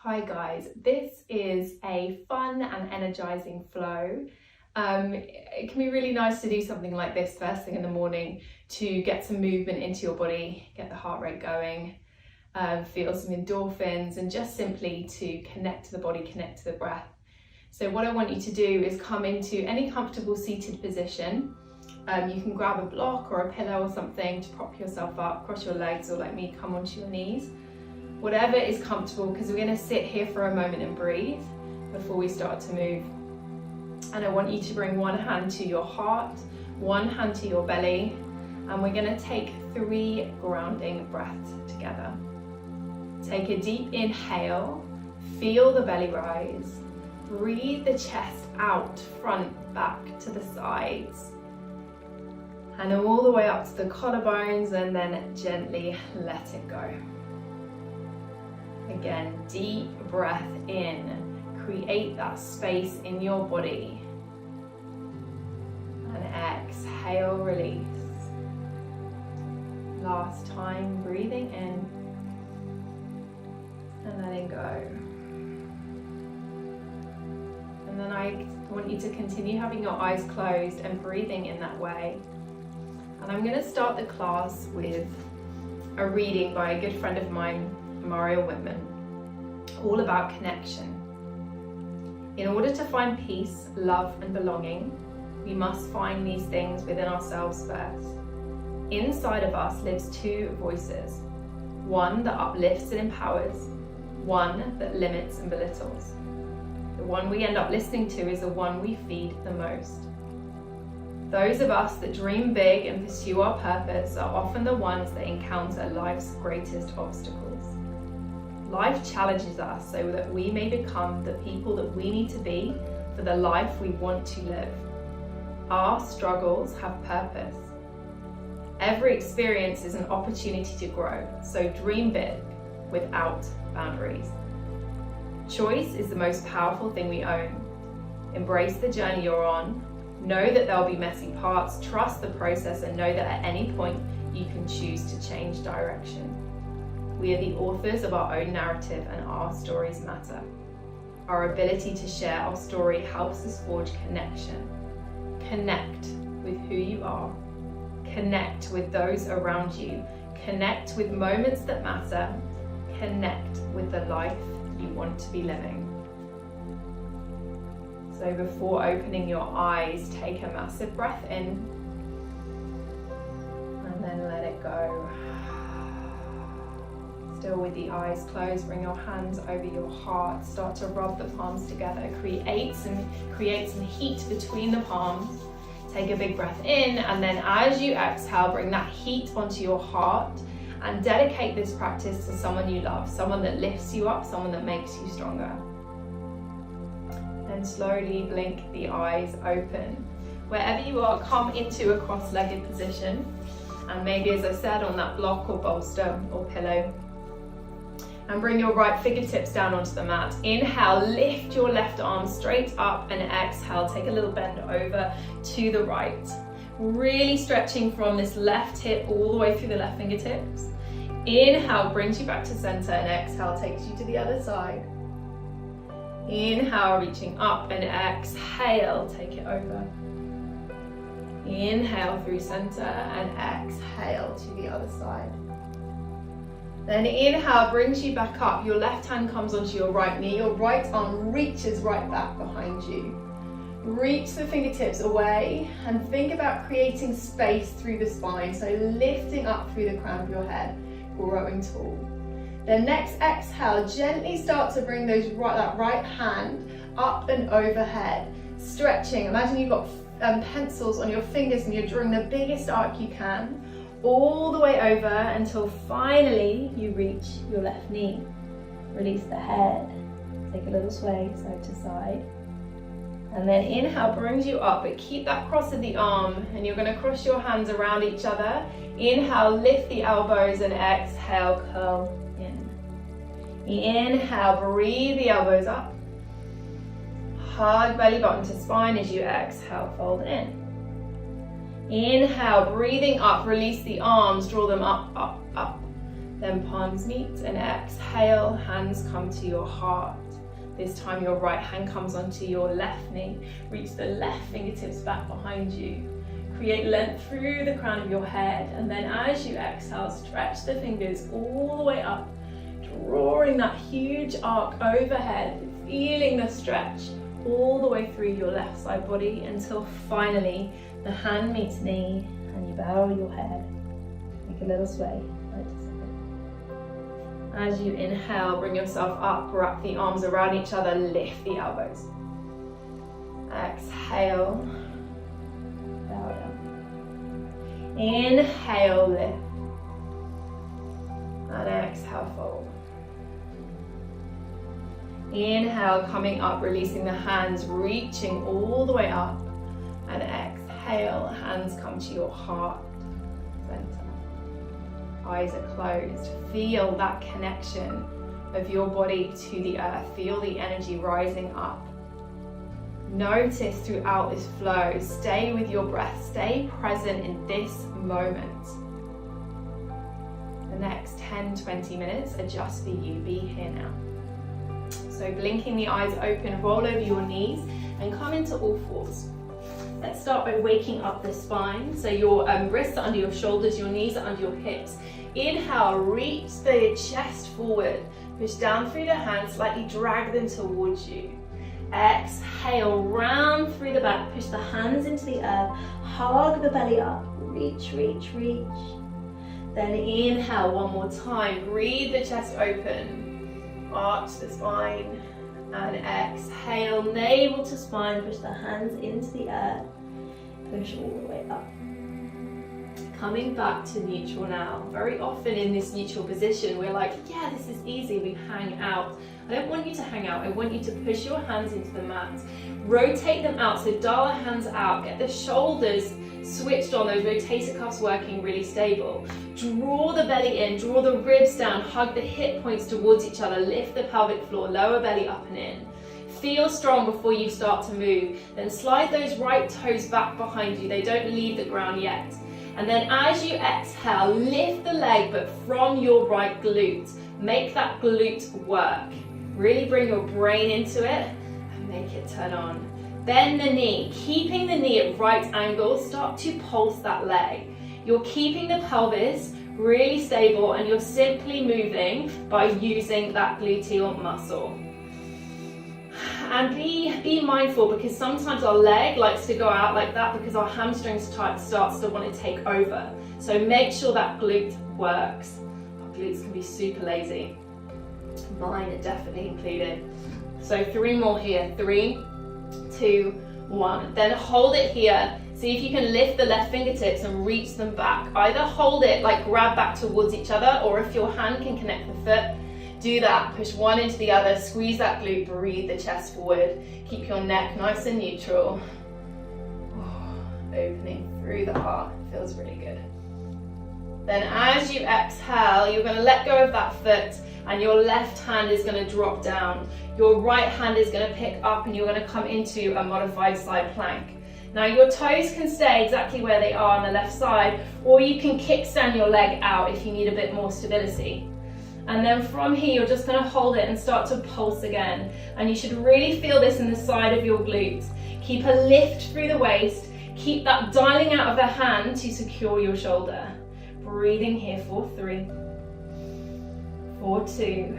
Hi guys, this is a fun and energizing flow. It can be really nice to do something like this first thing in the morning to get some movement into your body, get the heart rate going, feel some endorphins, and just simply to connect to the body, connect to the breath. So what I want you to do is come into any comfortable seated position. You can grab a block or a pillow or something to prop yourself up, cross your legs, or like me, come onto your knees. Whatever is comfortable, because we're going to sit here for a moment and breathe before we start to move. And I want you to bring one hand to your heart, one hand to your belly, and we're going to take 3 grounding breaths together. Take a deep inhale, feel the belly rise, breathe the chest out, front, back to the sides, and all the way up to the collarbones, and then gently let it go. Again, deep breath in, create that space in your body, and exhale, release. Last time, breathing in and letting go. And then I want you to continue having your eyes closed and breathing in that way. And I'm going to start the class with a reading by a good friend of mine, Mario Whitman, all about connection. In order to find peace, love, and belonging, we must find these things within ourselves first. Inside of us lives 2 voices, one that uplifts and empowers, one that limits and belittles. The one we end up listening to is the one we feed the most. Those of us that dream big and pursue our purpose are often the ones that encounter life's greatest obstacles. Life challenges us so that we may become the people that we need to be for the life we want to live. Our struggles have purpose. Every experience is an opportunity to grow, so dream big without boundaries. Choice is the most powerful thing we own. Embrace the journey you're on. Know that there'll be messy parts, trust the process, and know that at any point you can choose to change direction. We are the authors of our own narrative, and our stories matter. Our ability to share our story helps us forge connection. Connect with who you are. Connect with those around you. Connect with moments that matter. Connect with the life you want to be living. So before opening your eyes, take a massive breath in and then let it go. Still with the eyes closed, bring your hands over your heart. Start to rub the palms together. Create some heat between the palms. Take a big breath in, and then as you exhale, bring that heat onto your heart and dedicate this practice to someone you love, someone that lifts you up, someone that makes you stronger. Then slowly blink the eyes open. Wherever you are, come into a cross-legged position, and maybe, as I said, on that block or bolster or pillow. And bring your right fingertips down onto the mat. Inhale, lift your left arm straight up, and exhale, take a little bend over to the right. Really stretching from this left hip all the way through the left fingertips. Inhale brings you back to center, and exhale takes you to the other side. Inhale, reaching up, and exhale, take it over. Inhale through center, and exhale to the other side. Then inhale brings you back up. Your left hand comes onto your right knee. Your right arm reaches right back behind you. Reach the fingertips away and think about creating space through the spine. So lifting up through the crown of your head, growing tall. Then next exhale, gently start to bring that right hand up and overhead. Stretching. Imagine you've got pencils on your fingers and you're drawing the biggest arc you can, all the way over until finally you reach your left knee. Release the head, take a little sway side to side. And then inhale brings you up, but keep that cross of the arm, and you're going to cross your hands around each other. Inhale, lift the elbows, and exhale, curl in. Inhale, breathe the elbows up. Hug belly button to spine as you exhale, fold in. Inhale, breathing up, release the arms, draw them up, up, up. Then palms meet and exhale, hands come to your heart. This time your right hand comes onto your left knee. Reach the left fingertips back behind you. Create length through the crown of your head, and then as you exhale, stretch the fingers all the way up, drawing that huge arc overhead, feeling the stretch all the way through your left side body until finally the hand meets knee and you bow your head. Make a little sway. As you inhale, bring yourself up, wrap the arms around each other, lift the elbows. Exhale, bow down. Inhale, lift. And exhale, fold. Inhale, coming up, releasing the hands, reaching all the way up. And exhale, hands come to your heart, center. Eyes are closed. Feel that connection of your body to the earth. Feel the energy rising up. Notice throughout this flow, stay with your breath, stay present in this moment. The next 10-20 minutes are just for you. Be here now. So blinking the eyes open, roll over your knees and come into all fours. Let's start by waking up the spine. So your wrists are under your shoulders, your knees are under your hips. Inhale, reach the chest forward. Push down through the hands, slightly drag them towards you. Exhale, round through the back, push the hands into the earth, hug the belly up, reach, reach, reach. Then inhale one more time, breathe the chest open, arch the spine, and exhale, navel to spine, push the hands into the earth, push all the way up. Coming back to neutral now. Very often in this neutral position, we're like, yeah, this is easy, we hang out. I don't want you to hang out, I want you to push your hands into the mat. Rotate them out, so dial the hands out, get the shoulders switched on, those rotator cuffs working really stable. Draw the belly in, draw the ribs down, hug the hip points towards each other, lift the pelvic floor, lower belly up and in. Feel strong before you start to move. Then slide those right toes back behind you, they don't leave the ground yet. And then as you exhale, lift the leg, but from your right glute. Make that glute work. Really bring your brain into it and make it turn on. Bend the knee, keeping the knee at right angle, start to pulse that leg. You're keeping the pelvis really stable and you're simply moving by using that gluteal muscle. And be mindful, because sometimes our leg likes to go out like that because our hamstring starts to want to take over. So make sure that glute works. Our glutes can be super lazy. Mine are definitely included. So 3 more here. 3, 2, 1. Then hold it here. See if you can lift the left fingertips and reach them back. Either hold it, like grab back towards each other, or if your hand can connect the foot, do that. Push one into the other, squeeze that glute, breathe the chest forward. Keep your neck nice and neutral. Opening through the heart, feels really good. Then as you exhale, you're going to let go of that foot and your left hand is going to drop down. Your right hand is going to pick up and you're going to come into a modified side plank. Now your toes can stay exactly where they are on the left side, or you can kickstand your leg out if you need a bit more stability. And then from here, you're just going to hold it and start to pulse again. And you should really feel this in the side of your glutes. Keep a lift through the waist. Keep that dialing out of the hand to secure your shoulder. Breathing here for 3, 4, 2,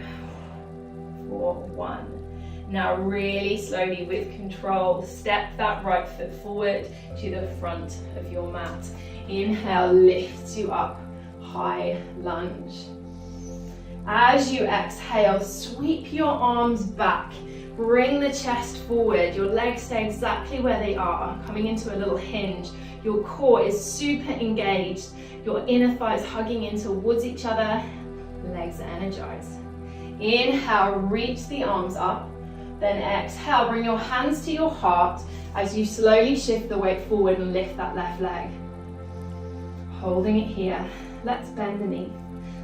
4, 1. Now really slowly with control, step that right foot forward to the front of your mat. Inhale, lifts you up, high lunge. As you exhale, sweep your arms back. Bring the chest forward. Your legs stay exactly where they are, coming into a little hinge. Your core is super engaged. Your inner thighs hugging in towards each other. Legs are energized. Inhale, reach the arms up. Then exhale, bring your hands to your heart as you slowly shift the weight forward and lift that left leg. Holding it here. Let's bend the knee.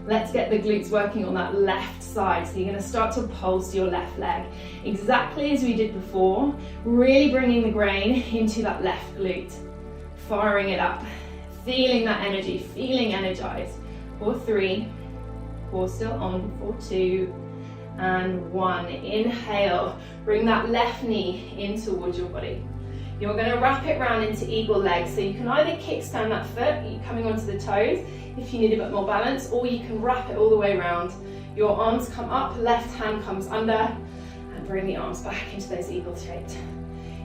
Let's get the glutes working on that left side. So you're going to start to pulse your left leg. Exactly as we did before, really bringing the grain into that left glute. Firing it up, feeling that energy, feeling energized. For 3, core still on for 2 and 1. Inhale, bring that left knee in towards your body. You're going to wrap it round into eagle legs, so you can either kickstand that foot, coming onto the toes if you need a bit more balance, or you can wrap it all the way around. Your arms come up, left hand comes under, and bring the arms back into those eagle shapes.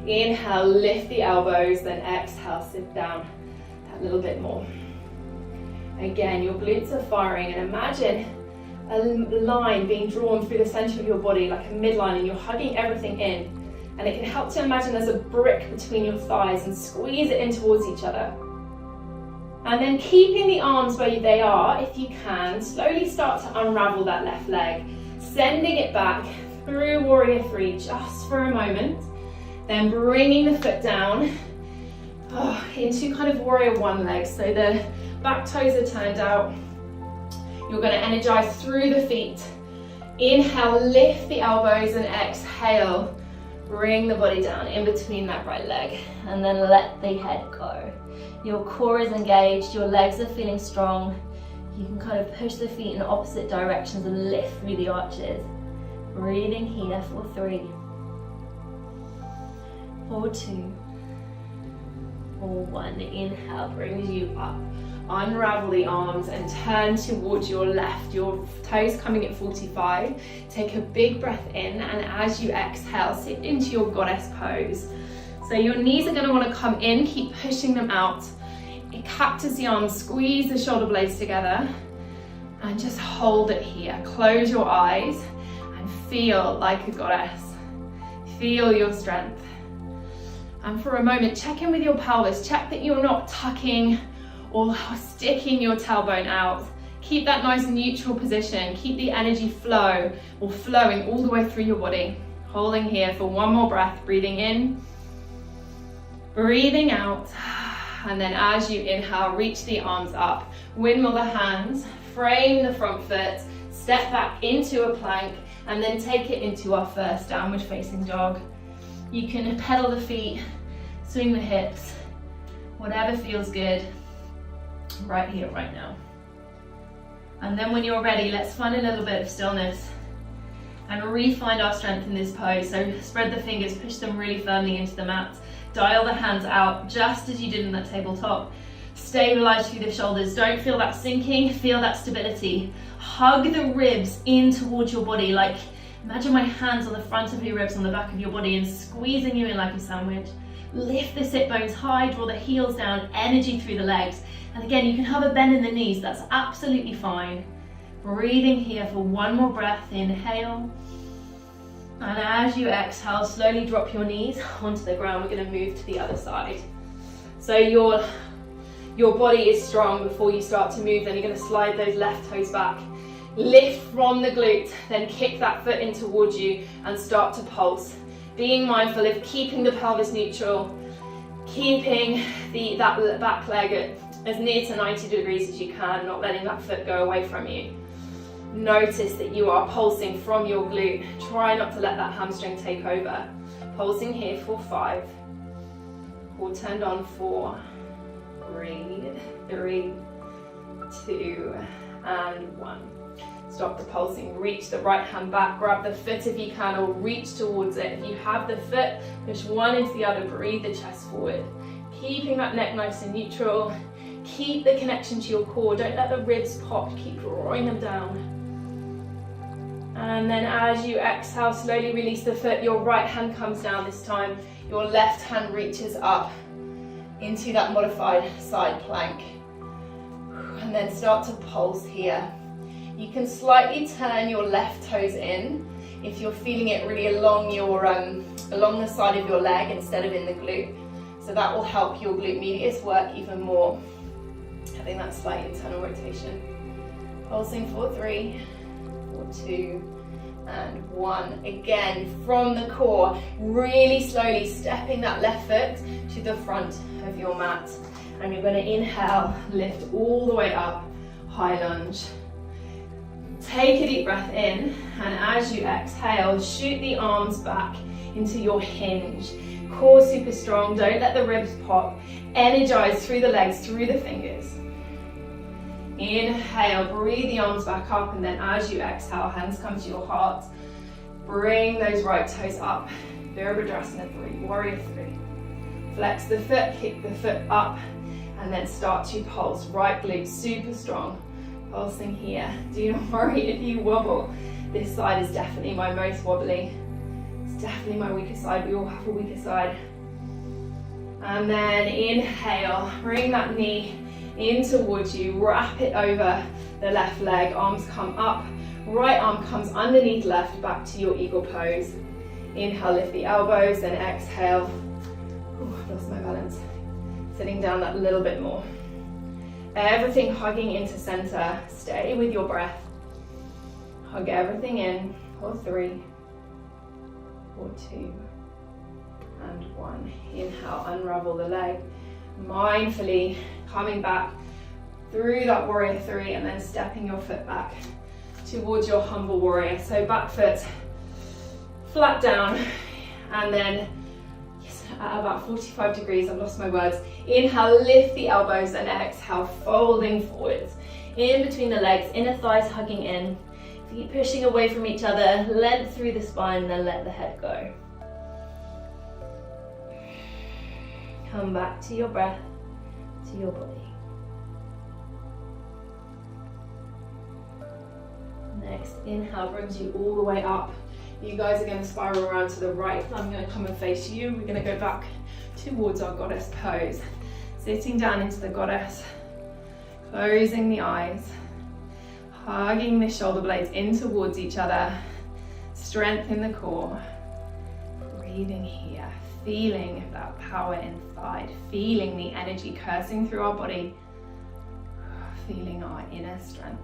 Inhale, lift the elbows, then exhale, sit down a little bit more. Again, your glutes are firing, and imagine a line being drawn through the center of your body, like a midline, and you're hugging everything in. And it can help to imagine there's a brick between your thighs and squeeze it in towards each other. And then keeping the arms where they are, if you can, slowly start to unravel that left leg, sending it back through warrior 3 just for a moment, then bringing the foot down into kind of warrior 1 leg. So the back toes are turned out. You're going to energize through the feet. Inhale, lift the elbows, and exhale, bring the body down in between that right leg, and then let the head go. Your core is engaged, your legs are feeling strong. You can kind of push the feet in opposite directions and lift through the arches. Breathing here for 3, for 2, for 1. Inhale brings you up. Unravel the arms and turn towards your left, your toes coming at 45. Take a big breath in, and as you exhale, sit into your goddess pose. So your knees are going to want to come in, keep pushing them out. Cactus the arms, squeeze the shoulder blades together, and just hold it here. Close your eyes and feel like a goddess. Feel your strength. And for a moment, check in with your pelvis. Check that you're not tucking or sticking your tailbone out. Keep that nice neutral position. Keep the energy flow or flowing all the way through your body. Holding here for 1 more breath, breathing in, breathing out. And then as you inhale, reach the arms up, windmill the hands, frame the front foot, step back into a plank, and then take it into our first downward facing dog. You can pedal the feet, swing the hips, whatever feels good. Right here, right now. And then when you're ready, let's find a little bit of stillness and re-find our strength in this pose. So spread the fingers, push them really firmly into the mat. Dial the hands out just as you did in that tabletop. Stabilize through the shoulders. Don't feel that sinking, feel that stability. Hug the ribs in towards your body, like imagine my hands on the front of your ribs, on the back of your body, and squeezing you in like a sandwich. Lift the sit bones high, draw the heels down, energy through the legs. And again, you can have a bend in the knees, that's absolutely fine. Breathing here for 1 more breath, inhale. And as you exhale, slowly drop your knees onto the ground. We're gonna move to the other side. So your body is strong before you start to move, then you're gonna slide those left toes back. Lift from the glute, then kick that foot in towards you and start to pulse. Being mindful of keeping the pelvis neutral, keeping that back leg as near to 90 degrees as you can, not letting that foot go away from you. Notice that you are pulsing from your glute. Try not to let that hamstring take over. Pulsing here for 5. Core turned on 4. Breathe. 3, 2, and 1. Stop the pulsing. Reach the right hand back. Grab the foot if you can, or reach towards it. If you have the foot, push one into the other. Breathe the chest forward. Keeping that neck nice and neutral. Keep the connection to your core. Don't let the ribs pop. Keep drawing them down. And then as you exhale, slowly release the foot. Your right hand comes down this time. Your left hand reaches up into that modified side plank. And then start to pulse here. You can slightly turn your left toes in if you're feeling it really along the side of your leg instead of in the glute. So that will help your glute medius work even more. Having that slight internal rotation. Pulsing for 3, for 2, and 1. Again, from the core, really slowly stepping that left foot to the front of your mat. And you're going to inhale, lift all the way up, high lunge. Take a deep breath in, and as you exhale, shoot the arms back into your hinge. Core super strong, don't let the ribs pop. Energize through the legs, through the fingers. Inhale, breathe the arms back up, and then as you exhale, hands come to your heart. Bring those right toes up. Virabhadrasana 3, warrior 3. Flex the foot, kick the foot up, and then start to pulse. Right glute super strong. Pulsing here. Do not worry if you wobble. This side is definitely my most wobbly. It's definitely my weaker side. We all have a weaker side. And then inhale, bring that knee in towards you, wrap it over the left leg, arms come up, right arm comes underneath left, back to your eagle pose. Inhale, lift the elbows, then exhale. Ooh, I've lost my balance. Sitting down that little bit more. Everything hugging into center. Stay with your breath. Hug everything in for 3, for 2, and 1. Inhale, unravel the leg. Mindfully coming back through that warrior 3 and then stepping your foot back towards your humble warrior. So back foot flat down, and then at about 45 degrees, I've lost my words. Inhale, lift the elbows, and exhale, folding forwards. In between the legs, inner thighs hugging in, feet pushing away from each other, length through the spine, then let the head go. Come back to your breath, to your body. Next inhale brings you all the way up. You guys are going to spiral around to the right. I'm going to come and face you. We're going to go back towards our goddess pose. Sitting down into the goddess, closing the eyes, hugging the shoulder blades in towards each other, strength in the core, breathing here, feeling that power inside, feeling the energy coursing through our body, feeling our inner strength.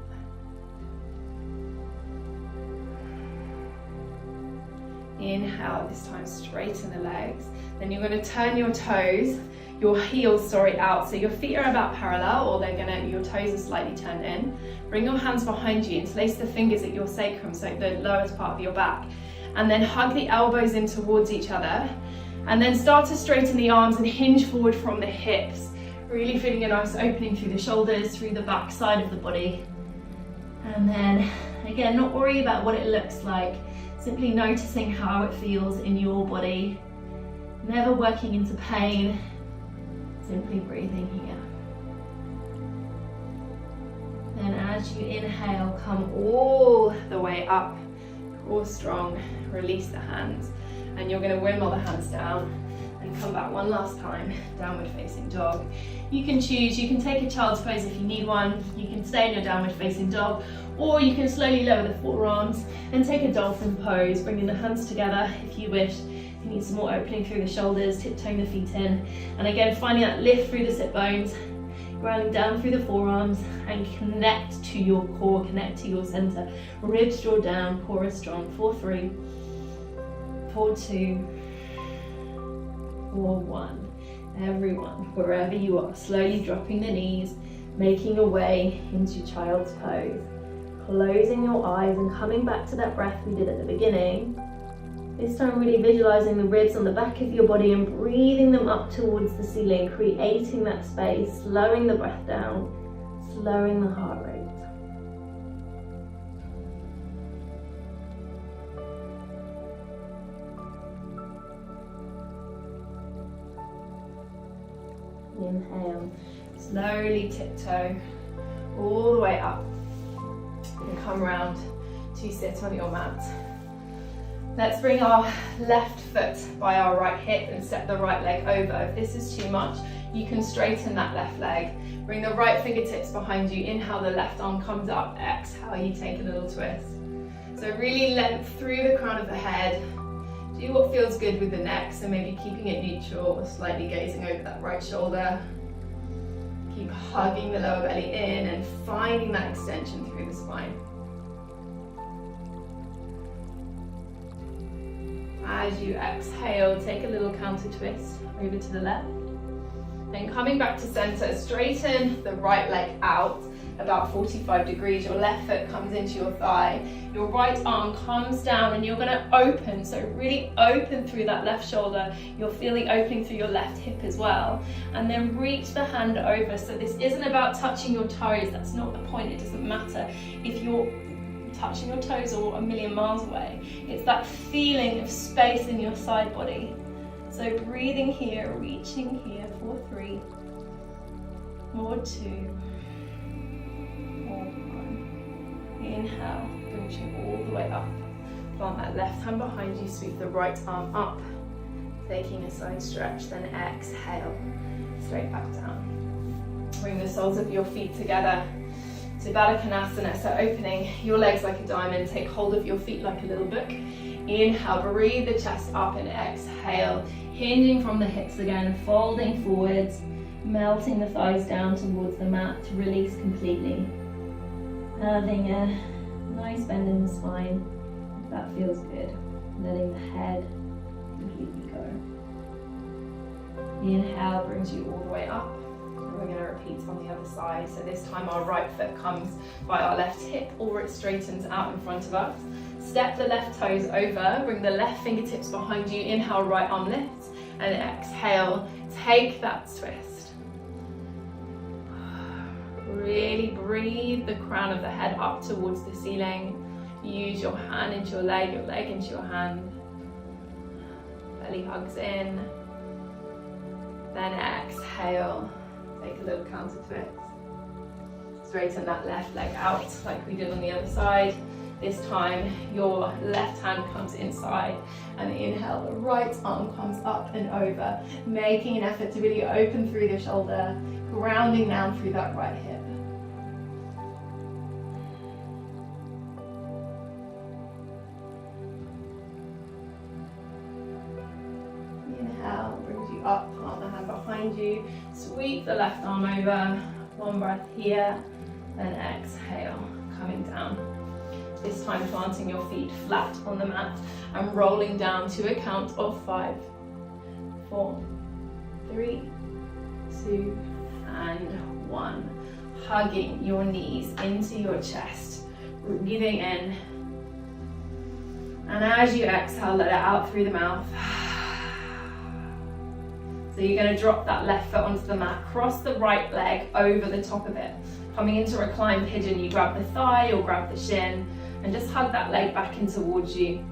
Inhale, this time straighten the legs. Then you're going to turn your toes, your heels, out. So your feet are about parallel, or your toes are slightly turned in. Bring your hands behind you and place the fingers at your sacrum, so the lowest part of your back. And then hug the elbows in towards each other. And then start to straighten the arms and hinge forward from the hips. Really feeling a nice opening through the shoulders, through the back side of the body. And then, again, not worry about what it looks like. Simply noticing how it feels in your body. Never working into pain. Simply breathing here. Then as you inhale, come all the way up. Core strong. Release the hands. And you're going to windmill the hands down and come back one last time. Downward facing dog. You can choose. You can take a child's pose if you need one. You can stay in your downward facing dog. Or you can slowly lower the forearms and take a dolphin pose, bringing the hands together if you wish. If you need some more opening through the shoulders, tiptoeing the feet in. And again, finding that lift through the sit bones, grounding down through the forearms, and connect to your core, connect to your center. Ribs draw down, core is strong. 4, 3, 4, 2, 4, 1. Everyone, wherever you are, slowly dropping the knees, making your way into child's pose. Closing your eyes and coming back to that breath we did at the beginning. This time really visualizing the ribs on the back of your body and breathing them up towards the ceiling, creating that space, slowing the breath down, slowing the heart rate. Inhale, slowly tiptoe all the way up. And come round to sit on your mat. Let's bring our left foot by our right hip and step the right leg over. If this is too much, you can straighten that left leg. Bring the right fingertips behind you. Inhale, the left arm comes up. Exhale, you take a little twist. So really length through the crown of the head. Do what feels good with the neck, so maybe keeping it neutral or slightly gazing over that right shoulder. Keep hugging the lower belly in and finding that extension through the spine. As you exhale, take a little counter twist over to the left. Then coming back to center, straighten the right leg out about 45 degrees. Your left foot comes into your thigh. Your right arm comes down and you're going to open. So really open through that left shoulder. You'll feel the opening through your left hip as well. And then reach the hand over. So this isn't about touching your toes. That's not the point. It doesn't matter if you're touching your toes or a million miles away. It's that feeling of space in your side body. So breathing here, reaching here for 3, or 2, or 1. Inhale, brings you all the way up. Plant that left hand behind you, sweep the right arm up, taking a side stretch, then exhale, straight back down. Bring the soles of your feet together to Baddha Konasana, so opening your legs like a diamond, take hold of your feet like a little book. Inhale, breathe the chest up and exhale, hinging from the hips again, folding forwards, melting the thighs down towards the mat to release completely. Having a nice bend in the spine, if that feels good. Letting the head completely go. The inhale brings you all the way up. We're going to repeat on the other side. So this time our right foot comes by our left hip or it straightens out in front of us. Step the left toes over, bring the left fingertips behind you. Inhale, right arm lifts, and exhale, take that twist. Really breathe the crown of the head up towards the ceiling. Use your hand into your leg into your hand. Belly hugs in. Then exhale. Take a little counter twist. Straighten that left leg out like we did on the other side. This time your left hand comes inside and inhale, the right arm comes up and over, making an effort to really open through the shoulder, grounding down through that right hip. Inhale, brings you up, palm the hand behind you, sweep the left arm over, one breath here, then exhale, coming down. This time planting your feet flat on the mat and rolling down to a count of 5, 4, 3, 2, and 1. Hugging your knees into your chest, breathing in. And as you exhale, let it out through the mouth. So you're going to drop that left foot onto the mat, cross the right leg over the top of it. Coming into reclined pigeon, you grab the thigh or grab the shin and just hug that leg back in towards you.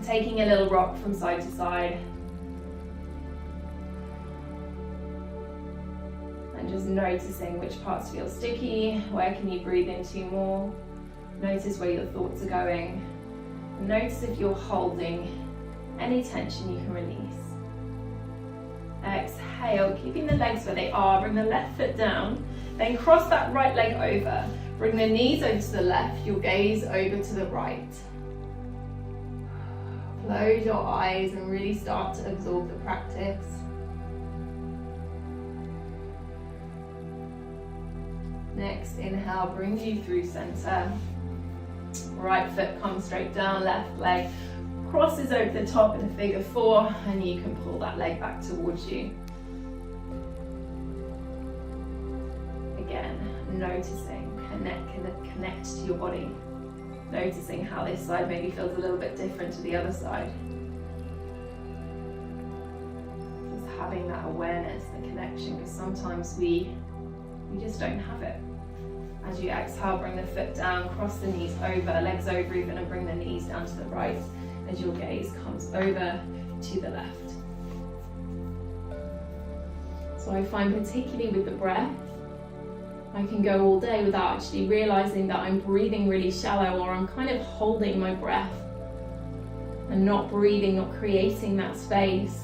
Taking a little rock from side to side. And just noticing which parts feel sticky, where can you breathe into more. Notice where your thoughts are going. Notice if you're holding any tension you can release. Exhale, keeping the legs where they are, bring the left foot down, then cross that right leg over. Bring the knees over to the left, your gaze over to the right. Close your eyes and really start to absorb the practice. Next inhale brings you through center. Right foot comes straight down, left leg crosses over the top in a figure 4, and you can pull that leg back towards you. Again, noticing, connect to your body. Noticing how this side maybe feels a little bit different to the other side. Just having that awareness, the connection, because sometimes we just don't have it. As you exhale, bring the foot down, cross the knees over, legs over even, and bring the knees down to the right as your gaze comes over to the left. So I find particularly with the breath, I can go all day without actually realizing that I'm breathing really shallow, or I'm kind of holding my breath and not breathing, not creating that space.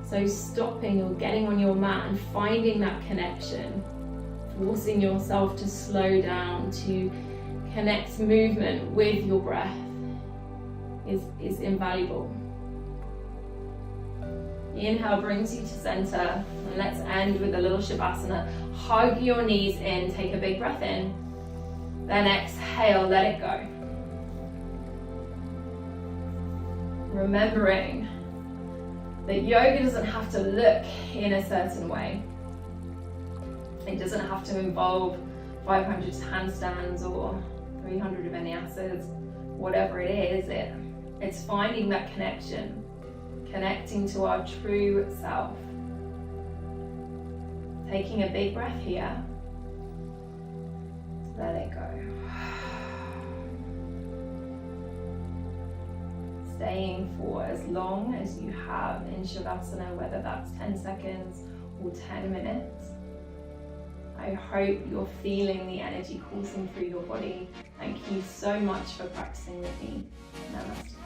So stopping or getting on your mat and finding that connection, forcing yourself to slow down, to connect movement with your breath is invaluable. The inhale brings you to center, and let's end with a little Shavasana. Hug your knees in, take a big breath in, then exhale, let it go. Remembering that yoga doesn't have to look in a certain way. It doesn't have to involve 500 handstands or 300 vinyasas, whatever it is, it's finding that connection, connecting to our true self. Taking a big breath here. Let it go. Staying for as long as you have in Shavasana, whether that's 10 seconds or 10 minutes. I hope you're feeling the energy coursing through your body. Thank you so much for practicing with me. Namaste.